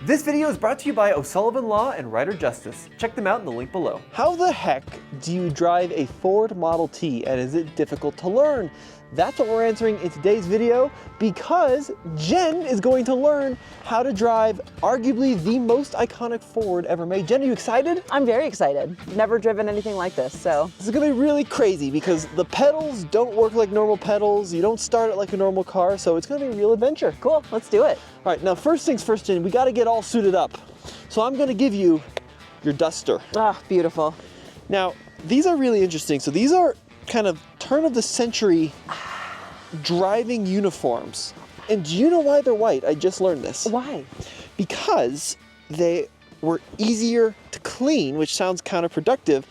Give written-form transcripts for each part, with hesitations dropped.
This video is brought to you by O'Sullivan Law and Ryder Justice. Check them out in the link below. How the heck do you drive a Ford Model T, and is it difficult to learn? That's what we're answering in today's video, because Jen is going to learn how to drive arguably the most iconic Ford ever made. Jen, are you excited? I'm very excited. Never driven anything like this, so. This is gonna be really crazy because the pedals don't work like normal pedals. You don't start it like a normal car, so it's gonna be a real adventure. Cool, let's do it. All right, now first things first, Jen, we gotta get all suited up. So I'm gonna give you your duster. Ah, beautiful. Now, these are really interesting. So these are kind of turn of the century driving uniforms. And do you know why they're white? I just learned this. Why? Because they were easier to clean, which sounds counterproductive,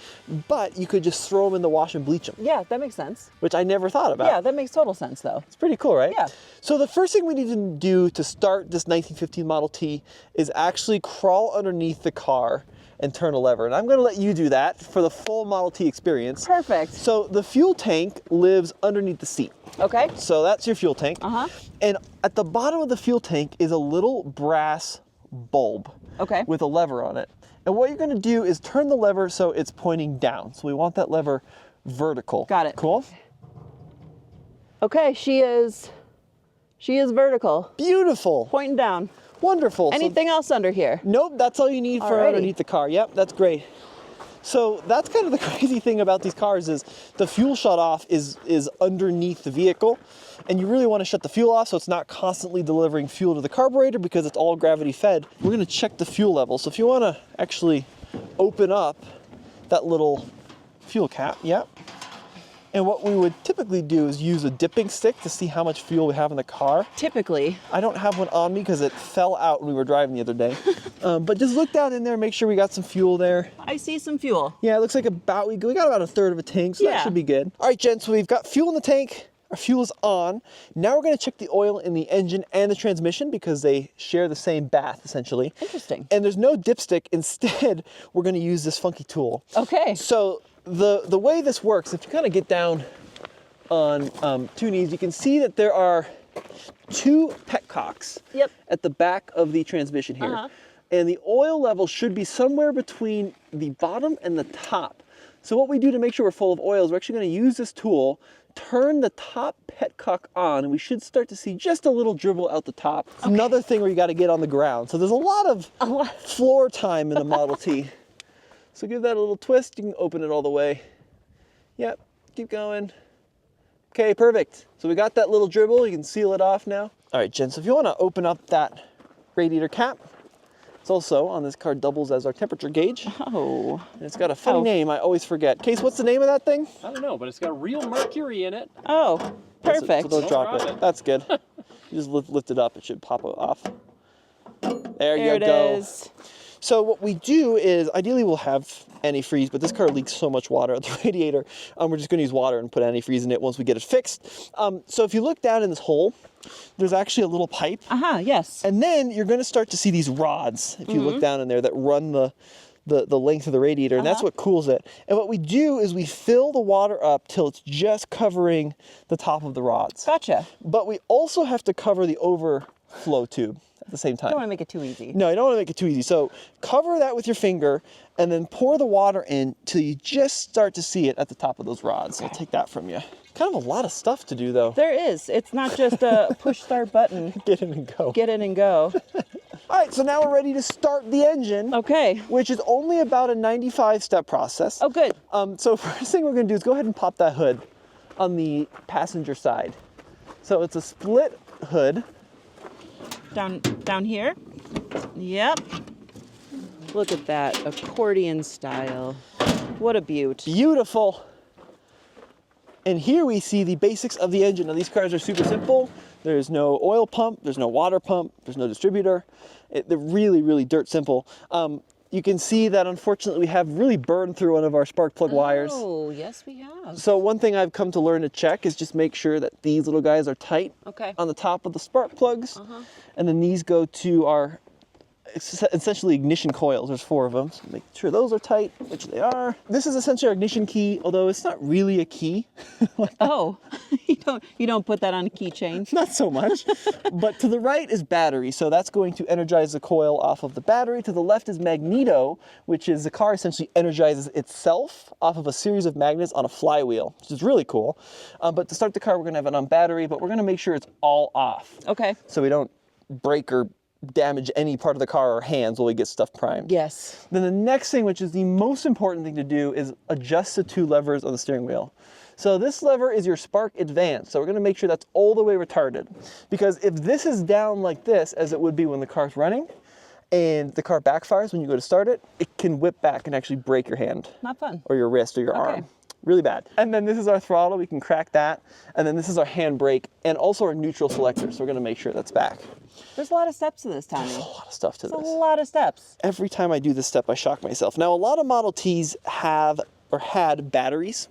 but you could just throw them in the wash and bleach them. Yeah, that makes sense. Which I never thought about. Yeah, that makes total sense though. It's pretty cool, right? Yeah. So the first thing we need to do to start this 1915 Model T is actually crawl underneath the car and turn a lever. And I'm gonna let you do that for the full Model T experience. Perfect. So the fuel tank lives underneath the seat. Okay. So that's your fuel tank. Uh-huh. And at the bottom of the fuel tank is a little brass bulb. Okay. With a lever on it. And what you're gonna do is turn the lever so it's pointing down. So we want that lever vertical. Got it. Cool? Okay, she is vertical. Beautiful. Pointing down. Wonderful. Anything else under here? Nope, that's all you need for Alrighty. underneath the car. Yep, that's great. So that's kind of the crazy thing about these cars is the fuel shut off is underneath the vehicle, and you really want to shut the fuel off so it's not constantly delivering fuel to the carburetor because it's all gravity fed. We're going to check the fuel level. So if you want to actually open up that little fuel cap, yep. And what we would typically do is use a dipping stick to see how much fuel we have in the car. Typically. I don't have one on me because it fell out when we were driving the other day. But just look down in there, make sure we got some fuel there. I see some fuel. Yeah, it looks like we got about a third of a tank, so that should be good. All right, Jen, so we've got fuel in the tank. Our fuel is on. Now we're gonna check the oil in the engine and the transmission because they share the same bath, essentially. Interesting. And there's no dipstick. Instead, we're gonna use this funky tool. Okay. So the way this works, if you kind of get down on two knees, you can see that there are two petcocks at the back of the transmission here. Uh-huh. And the oil level should be somewhere between the bottom and the top. So what we do to make sure we're full of oil is we're actually going to use this tool, turn the top petcock on, and we should start to see just a little dribble out the top. Okay. Another thing where you got to get on the ground. So there's a lot of floor time in the Model T. So give that a little twist. You can open it all the way. Yep, keep going. Okay, perfect. So we got that little dribble. You can seal it off now. All right, Jen, so if you want to open up that radiator cap, it's also on this car doubles as our temperature gauge. Oh. And it's got a funny name. I always forget. Case, what's the name of that thing? I don't know, but it's got real mercury in it. Oh, perfect. So don't drop it. That's good. You just lift it up. It should pop off. There you go. It is. So what we do is, ideally we'll have antifreeze, but this car leaks so much water at the radiator. We're just going to use water and put antifreeze in it once we get it fixed. So if you look down in this hole, there's actually a little pipe. Yes. And then you're going to start to see these rods, if you look down in there, that run the length of the radiator, and that's what cools it. And what we do is we fill the water up till it's just covering the top of the rods. Gotcha. But we also have to cover the overflow tube at the same time. You don't want to make it too easy. No, you don't want to make it too easy. So cover that with your finger and then pour the water in till you just start to see it at the top of those rods. Okay. I'll take that from you. Kind of a lot of stuff to do though. There is. It's not just a push start button. Get in and go. Get in and go. All right, so now we're ready to start the engine. Okay. Which is only about a 95-step process. Oh, good. So first thing we're gonna do is go ahead and pop that hood on the passenger side. So it's a split hood. Down here. Yep. Look at that accordion style. What a beaut. Beautiful. And here we see the basics of the engine. Now these cars are super simple. There's no oil pump, there's no water pump, there's no distributor. They're really, really dirt simple. You can see that unfortunately we have really burned through one of our spark plug wires. Oh, yes we have. So one thing I've come to learn to check is just make sure that these little guys are tight on the top of the spark plugs. And then these go to our essentially ignition coils. There's 4 of them. So make sure those are tight, which they are. This is essentially our ignition key, although it's not really a key. Oh, you don't put that on a keychain. Not so much. But to the right is battery, so that's going to energize the coil off of the battery. To the left is magneto, which is the car essentially energizes itself off of a series of magnets on a flywheel, which is really cool. But to start the car, we're gonna have it on battery, but we're gonna make sure it's all off. Okay. So we don't break or damage any part of the car or hands while we get stuff primed. Yes. Then the next thing, which is the most important thing to do, is adjust the 2 levers on the steering wheel. So this lever is your spark advance. So we're gonna make sure that's all the way retarded. Because if this is down like this, as it would be when the car's running, and the car backfires when you go to start it, it can whip back and actually break your hand. Not fun. Or your wrist or your arm. Really bad. And then this is our throttle, we can crack that. And then this is our handbrake and also our neutral selector. So we're gonna make sure that's back. There's a lot of steps to this, Tommy. A lot of stuff to There's this. a lot of steps. Every time I do this step, I shock myself. Now, a lot of Model Ts have or had batteries.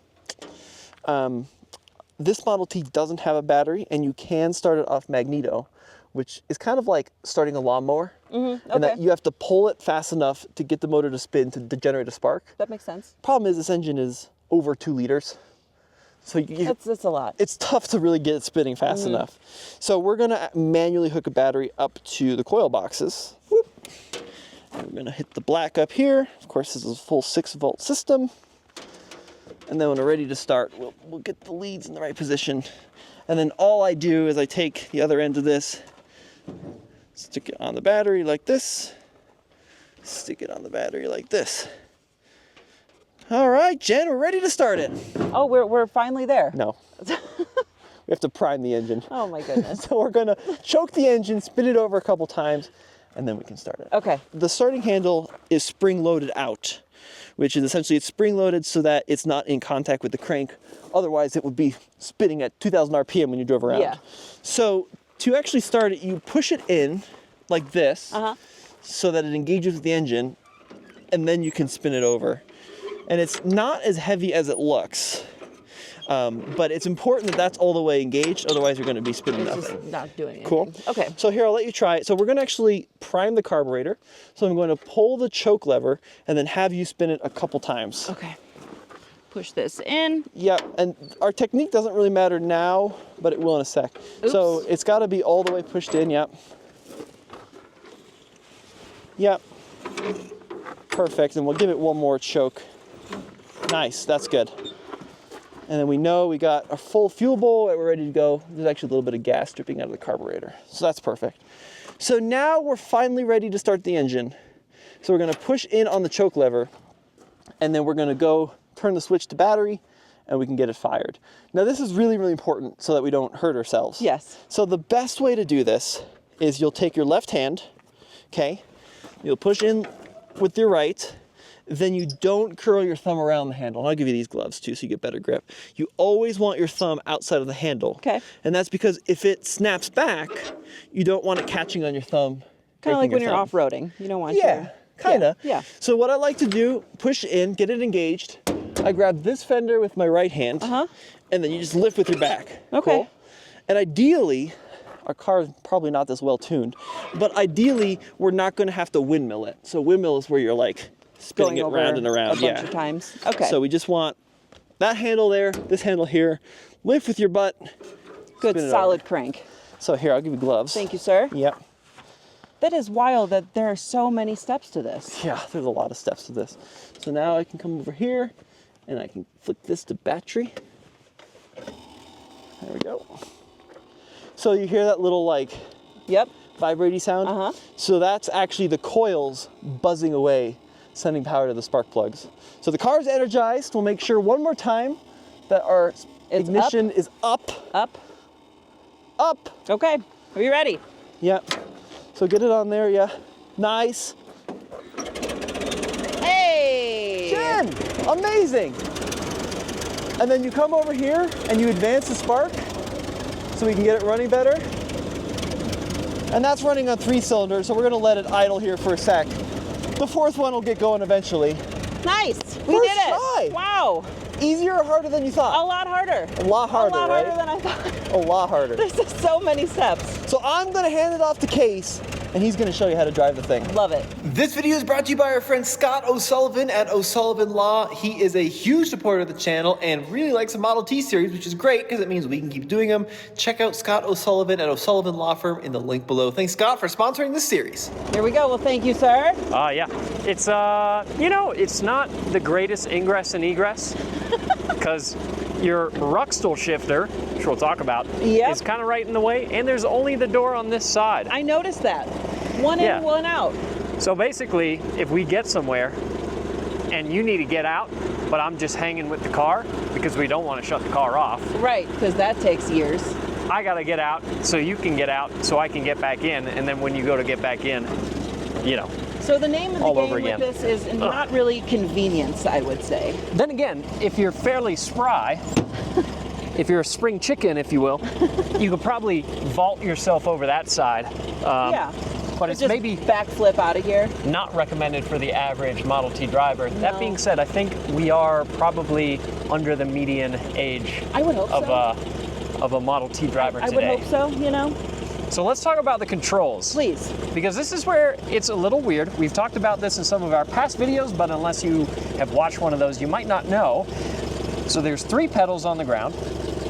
This Model T doesn't have a battery, and you can start it off magneto, which is kind of like starting a lawnmower. Mm-hmm. And that Okay. you have to pull it fast enough to get the motor to spin to generate a spark. That makes sense. Problem is, this engine is over 2 liters. So That's a lot. it's tough to really get it spinning fast enough. So we're gonna manually hook a battery up to the coil boxes. Whoop. And we're gonna hit the black up here. Of course, this is a full 6-volt system. And then when we're ready to start, we'll get the leads in the right position. And then all I do is I take the other end of this, stick it on the battery like this, stick it on the battery like this. All right, Jen, we're ready to start it. Oh, we're finally there. No. We have to prime the engine. Oh my goodness. So we're gonna choke the engine, spin it over a couple times, and then we can start it. Okay. The starting handle is spring loaded out, which is essentially it's spring loaded so that it's not in contact with the crank. Otherwise it would be spinning at 2,000 RPM when you drove around. Yeah. So to actually start it, you push it in like this so that it engages with the engine, and then you can spin it over. And it's not as heavy as it looks. But it's important that that's all the way engaged, otherwise you're going to be spinning It's nothing. just not doing anything. Cool. Okay. So here, I'll let you try it. So we're going to actually prime the carburetor. So I'm going to pull the choke lever and then have you spin it a couple times. Okay. Push this in. Yep, and our technique doesn't really matter now, but it will in a sec. Oops. So it's got to be all the way pushed in, yep. Yep. Perfect, and we'll give it one more choke. Nice, that's good. And then we know we got our full fuel bowl and we're ready to go. There's actually a little bit of gas dripping out of the carburetor, so that's perfect. So now we're finally ready to start the engine. So we're gonna push in on the choke lever, and then we're gonna go turn the switch to battery, and we can get it fired. Now this is really, really important so that we don't hurt ourselves. Yes. So the best way to do this is you'll take your left hand, okay? You'll push in with your right, then you don't curl your thumb around the handle. And I'll give you these gloves too so you get better grip. You always want your thumb outside of the handle. Okay. And that's because if it snaps back, you don't want it catching on your thumb. Kind of like breaking when your you're thumb. off-roading. You don't want Yeah, your... kind of. Yeah. So what I like to do, push in, get it engaged. I grab this fender with my right hand, and then you just lift with your back. Okay. Cool? And ideally, our car is probably not this well tuned, but ideally, we're not going to have to windmill it. So windmill is where you're like spinning Going it over round and around. a bunch of times. Okay. So we just want that handle there, this handle here, lift with your butt. Good, spin it solid over. crank. So here, I'll give you gloves. Thank you, sir. Yep. That is wild that there are so many steps to this. Yeah, there's a lot of steps to this. So now I can come over here and I can flick this to battery. There we go. So you hear that little like Yep. vibrating sound? So that's actually the coils buzzing away, sending power to the spark plugs. So the car's energized. We'll make sure one more time that our ignition is up. Up. Up. Okay. Are you ready? Yep. So get it on there, yeah. Nice. Hey! Jen, amazing. And then you come over here and you advance the spark so we can get it running better. And that's running on 3 cylinders, so we're gonna let it idle here for a sec. The 4th one will get going eventually. Nice. We First did it. try. Wow. Easier or harder than you thought? A lot harder. A lot harder, A lot right? harder than I thought. A lot harder. There's just so many steps. So I'm gonna hand it off to Case and he's going to show you how to drive the thing. Love it. This video is brought to you by our friend Scott O'Sullivan at O'Sullivan Law. He is a huge supporter of the channel and really likes the Model T series, which is great because it means we can keep doing them. Check out Scott O'Sullivan at O'Sullivan Law Firm in the link below. Thanks, Scott, for sponsoring this series. Here we go. Well, thank you, sir. Yeah. It's, it's not the greatest ingress and egress because your Ruxtol shifter, which we'll talk about, Yep. is kind of right in the way, and there's only the door on this side. I noticed that. One Yeah. in, one out. So basically, if we get somewhere and you need to get out, but I'm just hanging with the car because we don't want to shut the car off, Right, because that takes years. I got to get out so you can get out so I can get back in, and then when you go to get back in, So the name of the All game over with again. this is not really convenience, I would say. Then again, if you're fairly spry, if you're a spring chicken, if you will, you could probably vault yourself over that side. Yeah. But it's Just maybe backflip out of here. not recommended for the average Model T driver. No. That being said, I think we are probably under the median age I would hope so. of a Model T driver I today. would hope so, you know? So let's talk about the controls. Please. Because this is where it's a little weird. We've talked about this in some of our past videos, but unless you have watched one of those, you might not know. So there's 3 pedals on the ground.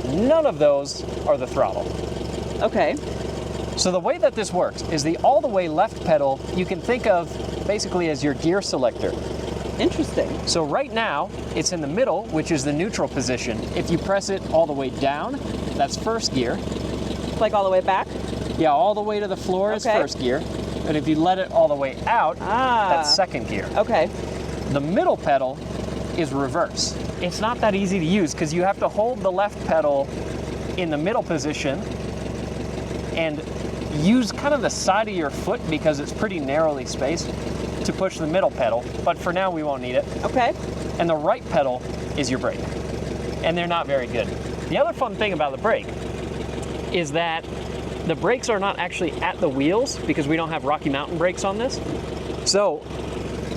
None of those are the throttle. Okay. So the way that this works is the all the way left pedal you can think of basically as your gear selector. Interesting. So right now it's in the middle, which is the neutral position. If you press it all the way down, that's first gear. Like all the way back? Yeah, all the way to the floor is Okay. first gear. And if you let it all the way out, that's second gear. Okay. The middle pedal is reverse. It's not that easy to use because you have to hold the left pedal in the middle position and use kind of the side of your foot because it's pretty narrowly spaced to push the middle pedal. But for now, we won't need it. Okay. And the right pedal is your brake. And they're not very good. The other fun thing about the brake is that the brakes are not actually at the wheels because we don't have Rocky Mountain brakes on this. So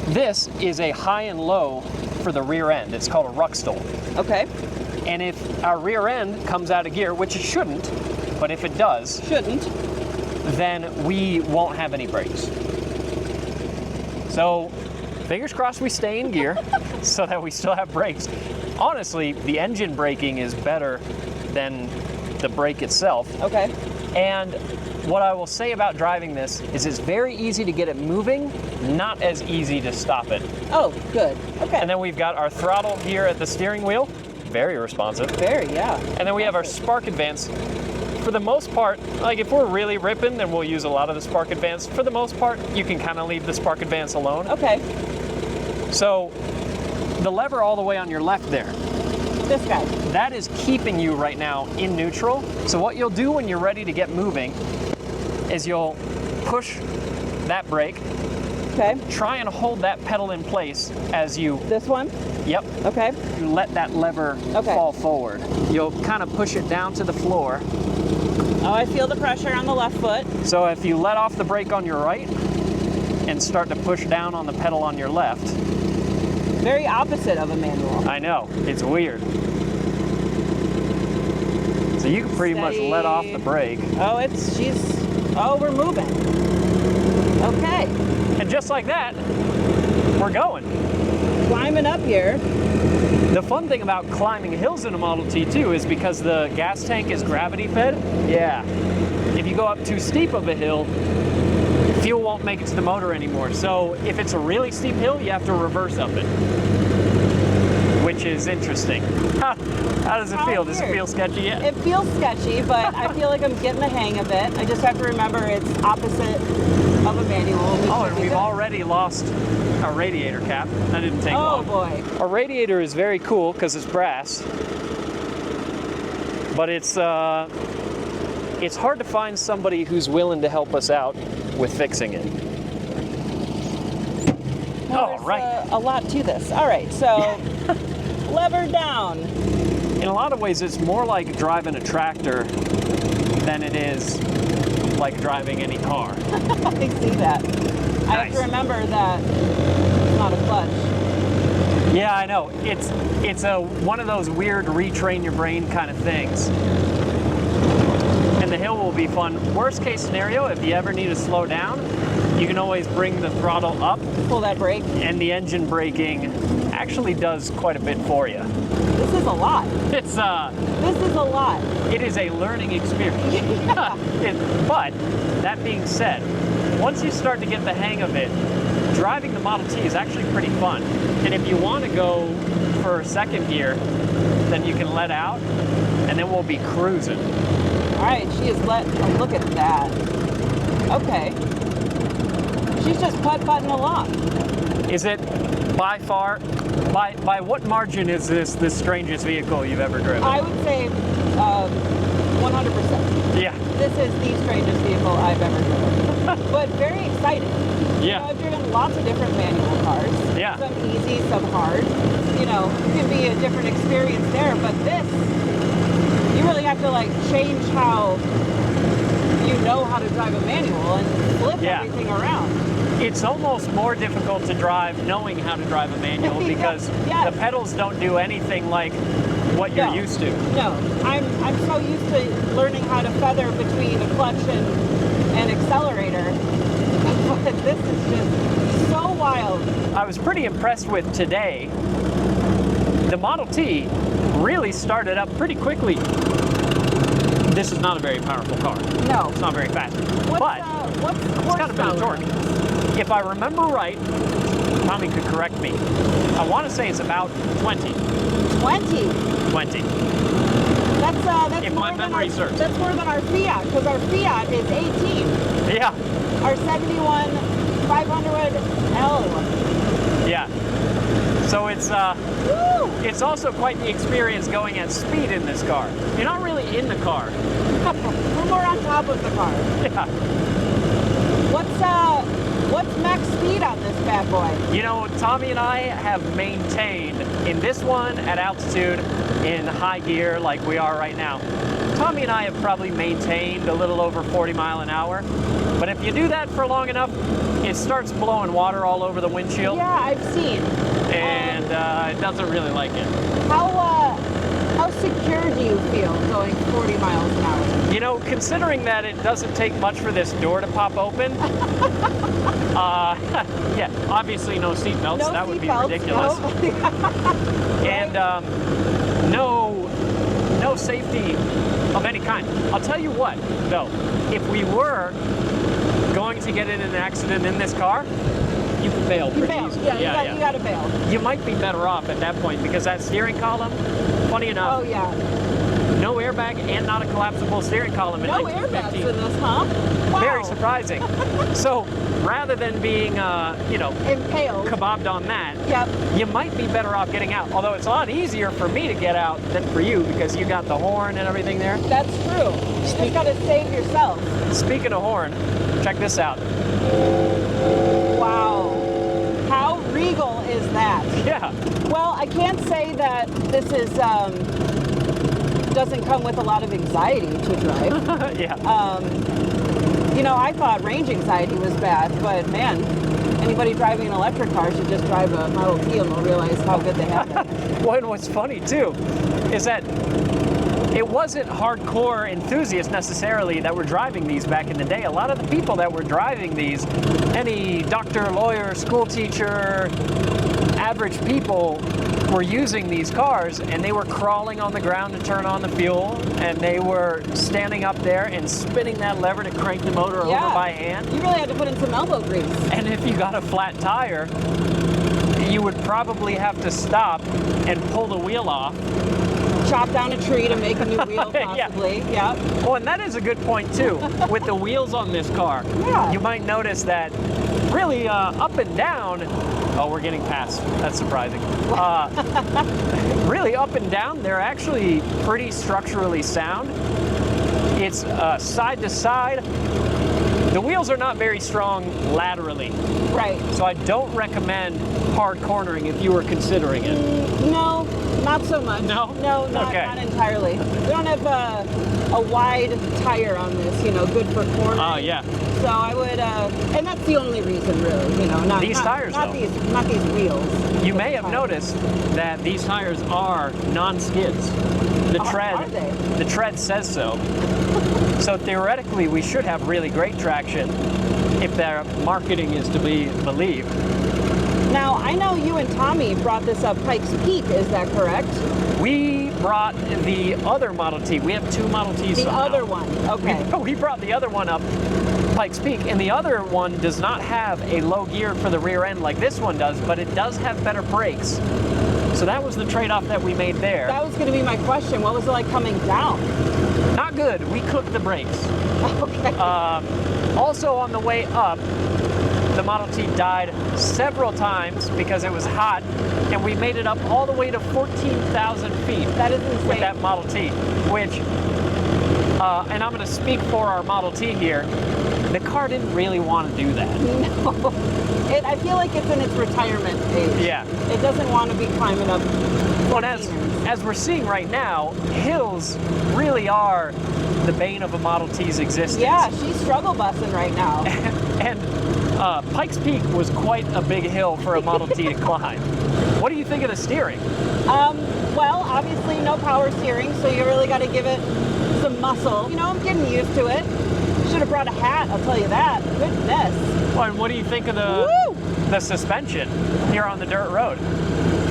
this is a high and low for the rear end. It's called a Ruxtol. Okay. And if our rear end comes out of gear, which it shouldn't, but if it does, Shouldn't. then we won't have any brakes. So fingers crossed we stay in gear so that we still have brakes. Honestly, the engine braking is better than the brake itself. Okay. And what I will say about driving this is it's very easy to get it moving, not as easy to stop it. Oh, good. Okay. And then we've got our throttle here at the steering wheel, very responsive. Very, yeah. And then we have our Spark Advance. For the most part, like if we're really ripping, then we'll use a lot of the Spark Advance. For the most part, you can kind of leave the Spark Advance alone. Okay. So the lever all the way on your left there, This guy. that is keeping you right now in neutral. So what you'll do when you're ready to get moving is you'll push that brake, Okay. try and hold that pedal in place as you, This one. yep, Okay. you let that lever Okay. fall forward. You'll kind of push it down to the floor. Oh, I feel the pressure on the left foot. So if you let off the brake on your right and start to push down on the pedal on your left, Very opposite of a manual. I know, it's weird. So you can pretty much let off the brake. Oh, oh, we're moving. Okay. And just like that, we're going. Climbing up here. The fun thing about climbing hills in a Model T too is because the gas tank is gravity fed. Yeah. If you go up too steep of a hill, fuel won't make it to the motor anymore. So if it's a really steep hill, you have to reverse up it, which is interesting. How does it feel? Does it feel sketchy yet? It feels sketchy, but I feel like I'm getting the hang of it. I just have to remember it's opposite of a manual. Oh, and we've already lost our radiator cap. That didn't take long. Oh boy. Our radiator is very cool because it's brass, but it's hard to find somebody who's willing to help us out with fixing it. Well, Oh, there's, right. a lot to this. All right, so lever down. In a lot of ways, it's more like driving a tractor than it is like driving any car. I see that. I have Nice. to remember that it's not a clutch. Yeah, I know. It's a one of those weird retrain your brain kind of things. And the hill will be fun. Worst case scenario, if you ever need to slow down, You can always bring the throttle up, Pull that brake. and the engine braking actually does quite a bit for you. This is a lot. It's This is a lot. it is a learning experience. But that being said, once you start to get the hang of it, driving the Model T is actually pretty fun. And if you want to go for second gear, then you can let out, and then we'll be cruising. All right, she is oh, look at that. Okay. She's just putt-putting along. Is it by far, by what margin is this the strangest vehicle you've ever driven? I would say 100%. Yeah. This is the strangest vehicle I've ever driven. But very exciting. Yeah. You know, I've driven lots of different manual cars. Yeah. Some easy, some hard. You know, it can be a different experience there, but this, you really have to like change how you know how to drive a manual and flip Yeah. everything around. It's almost more difficult to drive knowing how to drive a manual because Yes. the pedals don't do anything like what you're No. used to. No, I'm so used to learning how to feather between a clutch and accelerator. But this is just so wild. I was pretty impressed with today. The Model T really started up pretty quickly. This is not a very powerful car. No. It's not very fast. What's, But what's it's got a bit of torque. If I remember right, Tommy could correct me. I want to say it's about 20. 20. 20. That's If more my than memory our, serves. That's more than our Fiat, because our Fiat is 18. Yeah. Our 71 500L. Yeah. So it's Woo! it's also quite the experience going at speed in this car. You're not really in the car. We're more on top of the car. Yeah. What's max speed on this bad boy? You know, Tommy and I have maintained in this one at altitude in high gear like we are right now. Tommy and I have probably maintained a little over 40 miles an hour. But if you do that for long enough, it starts blowing water all over the windshield. Yeah, I've seen. And it doesn't really like it. How secure do you feel going 40 miles an hour? You know, considering that it doesn't take much for this door to pop open, yeah, obviously no seat belts. No That would be seatbelts, ridiculous. no. And no safety of any kind. I'll tell you what, though, if we were going to get in an accident in this car, you could bail You pretty bail. easily. Yeah, you gotta bail. You might be better off at that point because that steering column, funny enough, Oh yeah. no airbag and not a collapsible steering column in No airbags 1915. in this, huh? Wow. Very surprising. So rather than being, Impaled. kebabbed on that, Yep. you might be better off getting out. Although it's a lot easier for me to get out than for you because you got the horn and everything there. That's true. You just gotta save yourself. Speaking of horn, check this out. Wow. How regal is that? Yeah. Well, I can't say that this is doesn't come with a lot of anxiety to drive. Yeah. You know, I thought range anxiety was bad, but man, anybody driving an electric car should just drive a Model T and they'll realize how good they have it. Well, and what's funny too is that it wasn't hardcore enthusiasts necessarily that were driving these back in the day. A lot of the people that were driving these, any doctor, lawyer, school teacher, average people were using these cars and they were crawling on the ground to turn on the fuel and they were standing up there and spinning that lever to crank the motor over by hand. You really had to put in some elbow grease. And if you got a flat tire, you would probably have to stop and pull the wheel off. Chop down a tree to make a new wheel, possibly. Yeah. Oh, and that is a good point too. With the wheels on this car, Yeah. you might notice that really up and down. Oh, we're getting past. That's surprising. Really up and down, they're actually pretty structurally sound. It's side to side. The wheels are not very strong laterally, Right. so I don't recommend hard cornering if you were considering it. No, not so much. No? No, not entirely. We don't have a wide tire on this, you know, good for cornering. Oh, yeah. So I would, and that's the only reason, really, you know, not These tires, not though. not these wheels. You may have noticed that these tires are non-skids. The Are they? the tread says so. So theoretically, we should have really great traction if their marketing is to be believed. Now, I know you and Tommy brought this up Pikes Peak, is that correct? We brought the other Model T. We have two Model Ts The somehow. other one, okay. We brought the other one up Pikes Peak, and the other one does not have a low gear for the rear end like this one does, but it does have better brakes. So that was the trade-off that we made there. That was going to be my question. What was it like coming down? Not good. We cooked the brakes. Okay. Also on the way up, the Model T died several times because it was hot, and we made it up all the way to 14,000 feet. That is insane. With that Model T, which, and I'm going to speak for our Model T here, the car didn't really want to do that. No. I feel like it's in its retirement age. Yeah. It doesn't want to be climbing up. But as we're seeing right now, hills really are the bane of a Model T's existence. Yeah, she's struggle bussing right now. And Pikes Peak was quite a big hill for a Model T to climb. What do you think of the steering? Well, obviously no power steering, so you really got to give it some muscle. You know, I'm getting used to it. Should have brought a hat, I'll tell you that. Goodness. Well, and what do you think of the suspension here on the dirt road?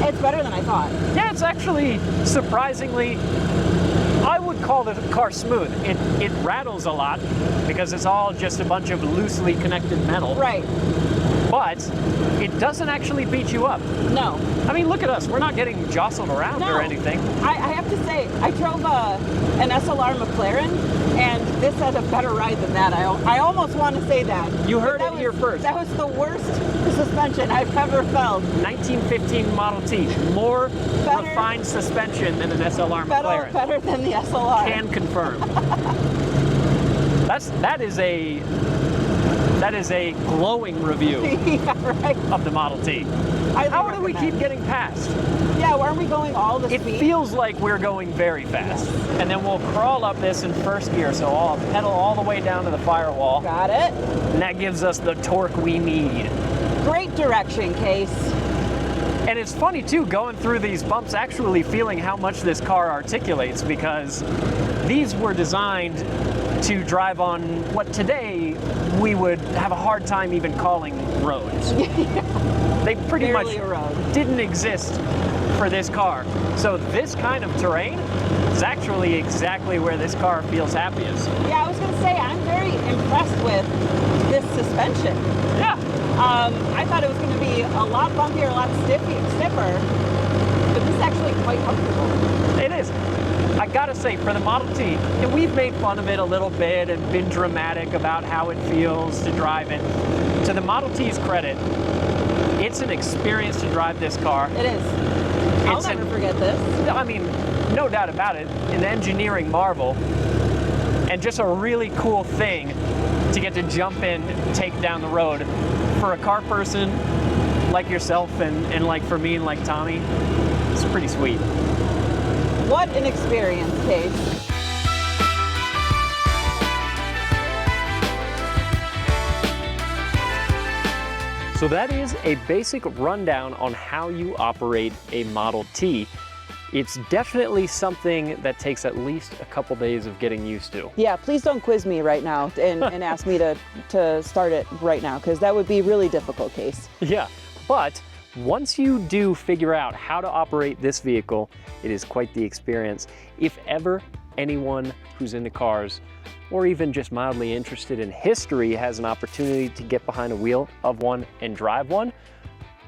It's better than I thought. Yeah, it's actually surprisingly, I would call the car smooth. It rattles a lot because it's all just a bunch of loosely connected metal. Right. But it doesn't actually beat you up. No. I mean, look at us. We're not getting jostled around or anything. I have to say, I drove an SLR McLaren, and this had a better ride than that. I almost want to say that. You heard it here first. That was the worst suspension I've ever felt. 1915 Model T, more refined suspension than an SLR McLaren. Better than the SLR. Can confirm. That is a glowing review Yeah, right. of the Model T. How do we keep getting past? Yeah, aren't we going all the It speed? feels like we're going very fast. Yes. And then we'll crawl up this in first gear, so I'll pedal all the way down to the firewall. Got it. And that gives us the torque we need. Great direction, Case. And it's funny too, going through these bumps, actually feeling how much this car articulates, because these were designed to drive on what today we would have a hard time even calling roads. They pretty much didn't exist for this car. So this kind of terrain is actually exactly where this car feels happiest. Yeah, I was going to say, I'm very impressed with this suspension. Yeah. I thought it was going to be a lot bumpier, a lot stiffer, but this is actually quite comfortable. It is. I gotta say, for the Model T, and we've made fun of it a little bit and been dramatic about how it feels to drive it. To the Model T's credit, it's an experience to drive this car. It is. I'll never forget this. I mean, no doubt about it, an engineering marvel, and just a really cool thing to get to jump in, take down the road. For a car person like yourself and like for me and like Tommy, it's pretty sweet. What an experience, Case. So that is a basic rundown on how you operate a Model T. It's definitely something that takes at least a couple days of getting used to. Yeah, please don't quiz me right now and ask me to start it right now, because that would be really difficult, Case. Yeah, but once you do figure out how to operate this vehicle, it is quite the experience. If ever anyone who's into cars, or even just mildly interested in history, has an opportunity to get behind a wheel of one and drive one,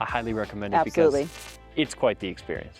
I highly recommend it. Absolutely. Because it's quite the experience.